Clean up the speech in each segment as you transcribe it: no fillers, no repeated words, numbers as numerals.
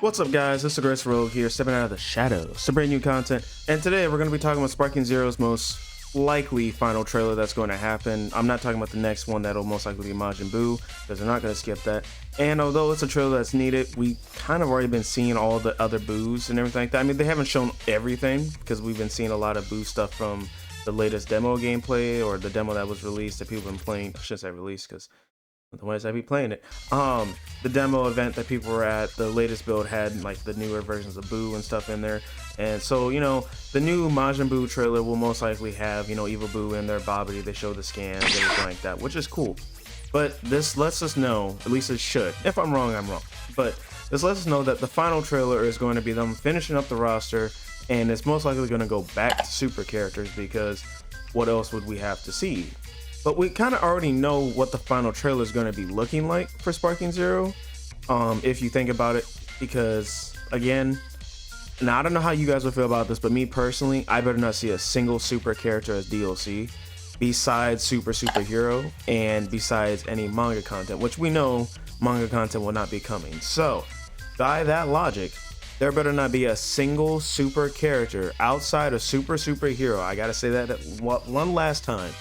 What's up, guys? This is Aggressive Rogue here, stepping out of the shadows to brand new content. And today we're going to be talking about Sparking Zero's most likely final trailer that's going to happen. I'm not talking about the next one that'll most likely be Majin Buu, because they're not going to skip that. And although it's a trailer that's needed, we kind of already been seeing all the other Buus and everything like that. I mean, they haven't shown everything because we've been seeing a lot of Buu stuff from the latest demo gameplay or the demo that was released that people have been playing. I shouldn't say released because the ways I be playing it. The demo event that people were at, the latest build had like the newer versions of Buu and stuff in there. And so, you know, the new Majin Buu trailer will most likely have, you know, Evil Buu in there, Bobbity. They show the scans, everything like that, which is cool. But this lets us know, at least it should. If I'm wrong, I'm wrong. But this lets us know that the final trailer is going to be them finishing up the roster, and it's most likely going to go back to super characters, because what else would we have to see? But we kind of already know what the final trailer is going to be looking like for Sparking Zero, if you think about it, because again, now I don't know how you guys will feel about this, but me personally, I better not see a single super character as DLC besides superhero and besides any manga content, which we know manga content will not be coming. So by that logic, there better not be a single super character outside of superhero. I gotta say that one last time.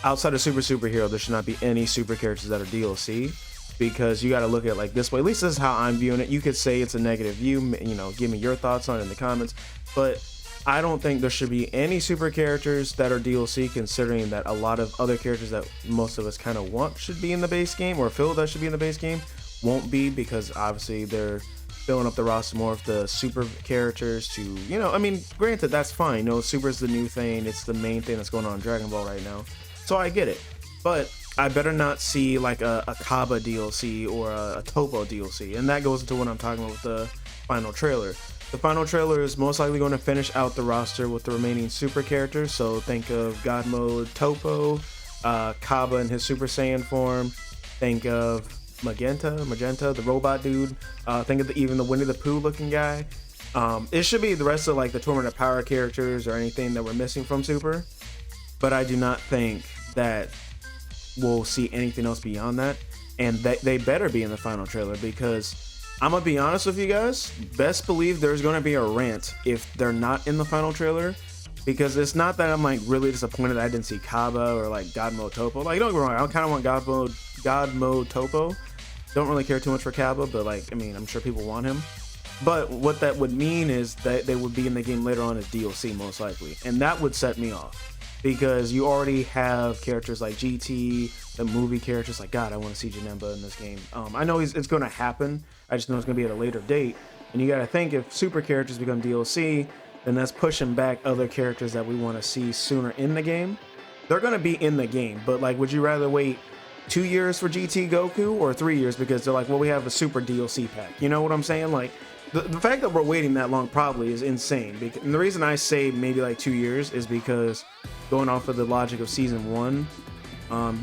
Outside of superhero, there should not be any super characters that are DLC, because you got to look at it like this way. At least this is how I'm viewing it. You could say it's a negative view, you know, give me your thoughts on it in the comments, but I don't think there should be any super characters that are DLC, considering that a lot of other characters that most of us kind of want should be in the base game, or feel that should be in the base game, won't be, because obviously they're filling up the roster more of the super characters to, you know, I mean, granted, that's fine. You know, super is the new thing. It's the main thing that's going on in Dragon Ball right now. So I get it, but I better not see like a Kaba DLC or a Topo DLC, and that goes into what I'm talking about with the final trailer. The final trailer is most likely going to finish out the roster with the remaining super characters, so think of God Mode Topo, Kaba in his Super Saiyan form, think of Magenta, the robot dude, think of even the Winnie the Pooh looking guy. It should be the rest of like the Tournament of Power characters or anything that we're missing from Super, but I do not think that we'll see anything else beyond that, and they better be in the final trailer, because I'm gonna be honest with you guys, best believe there's gonna be a rant if they're not in the final trailer, because it's not that I'm like really disappointed I didn't see Kaba or like God Mode Topo. Like, don't get me wrong, I kind of want God Mode Topo. Don't really care too much for Kaba, but like, I mean, I'm sure people want him. But what that would mean is that they would be in the game later on as DLC most likely, and that would set me off. Because you already have characters like GT, the movie characters, like, God, I want to see Janemba in this game. I know it's going to happen. I just know it's going to be at a later date. And you got to think, if super characters become DLC, then that's pushing back other characters that we want to see sooner in the game. They're going to be in the game, but like, would you rather wait 2 years for GT Goku or 3 years? Because they're like, well, we have a super DLC pack. You know what I'm saying? Like, the fact that we're waiting that long probably is insane. And the reason I say maybe like 2 years is because, going off of the logic of season 1,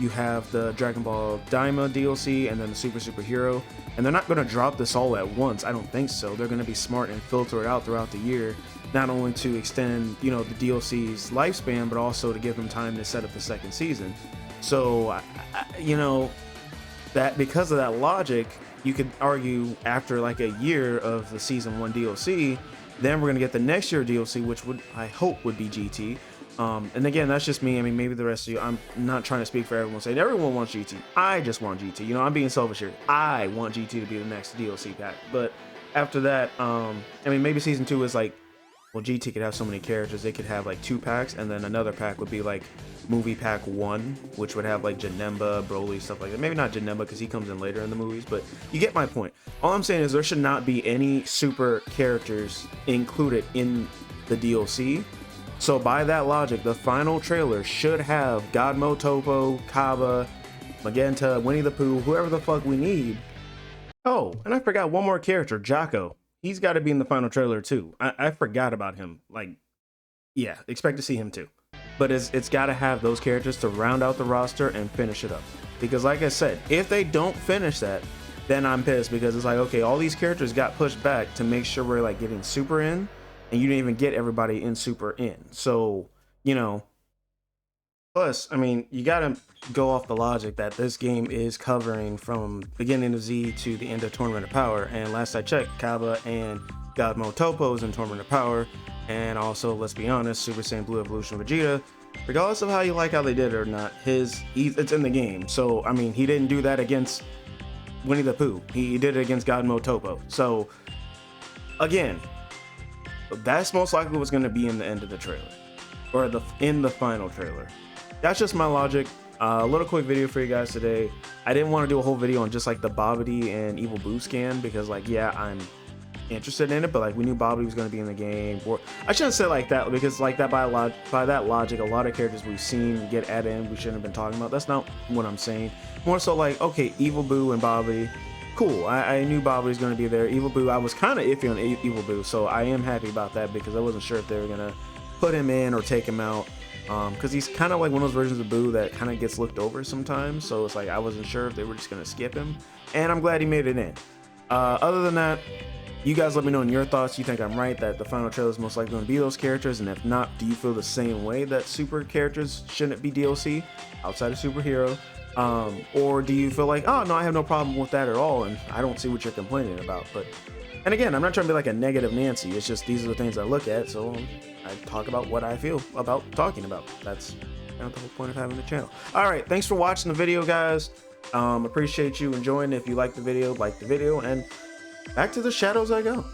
you have the Dragon Ball Daima DLC and then the superhero, and they're not going to drop this all at once. I don't think so. They're going to be smart and filter it out throughout the year, not only to extend, you know, the DLC's lifespan, but also to give them time to set up the second season. So, you know, that because of that logic, you could argue after like a year of the season 1 DLC, then we're gonna get the next year DLC, which would, I hope, would be GT. And again, that's just me. I mean, maybe the rest of you, I'm not trying to speak for everyone saying everyone wants GT. I just want GT. You know, I'm being selfish here. I want GT to be the next DLC pack. But after that, I mean, maybe season 2 is like, well, GT could have so many characters. They could have like 2 packs, and then another pack would be like movie pack 1, which would have like Janemba, Broly, stuff like that. Maybe not Janemba because he comes in later in the movies, but you get my point. All I'm saying is there should not be any super characters included in the DLC. So by that logic, the final trailer should have God Mode Topo, Kaba, Magenta, Winnie the Pooh, whoever the fuck we need. Oh, and I forgot one more character, Jocko. He's got to be in the final trailer too. I forgot about him. Like, yeah, expect to see him too. But it's got to have those characters to round out the roster and finish it up. Because like I said, if they don't finish that, then I'm pissed, because it's like, okay, all these characters got pushed back to make sure we're like getting super in, and you didn't even get everybody in super in. So, you know, Plus, I mean, you gotta go off the logic that this game is covering from beginning of Z to the end of Tournament of Power. And last I checked, Kaba and God Mode Topo is in Tournament of Power. And also, let's be honest, Super Saiyan Blue Evolution Vegeta, regardless of how you like how they did it or not, it's in the game. So, I mean, he didn't do that against Winnie the Pooh. He did it against God Mode Topo. So, again, that's most likely what's going to be in the end of the trailer. Or in the final trailer. That's just my logic. A little quick video for you guys today. I didn't want to do a whole video on just like the Babidi and Evil Buu scan because like, yeah, I'm interested in it, but like we knew Babidi was going to be in the game. Or I shouldn't say like that because like that by that logic, a lot of characters we've seen get added in we shouldn't have been talking about. That's not what I'm saying. More so like, okay, Evil Buu and Babidi. Cool. I knew Babidi was going to be there. Evil Buu, I was kind of iffy on Evil Buu, so I am happy about that because I wasn't sure if they were going to put him in or take him out. Because he's kind of like one of those versions of Buu that kind of gets looked over sometimes, so it's like I wasn't sure if they were just gonna skip him, and I'm glad he made it in. Other than that, you guys let me know in your thoughts. You think I'm right that the final trailer is most likely going to be those characters, and if not, do you feel the same way that super characters shouldn't be DLC outside of superhero? Or do you feel like, oh no, I have no problem with that at all, and I don't see what you're complaining about? But and again, I'm not trying to be like a negative Nancy. It's just these are the things I look at, so I talk about what I feel about talking about. That's kind of the whole point of having the channel. All right, thanks for watching the video, guys. Appreciate you enjoying it. If you like the video, and back to the shadows I go.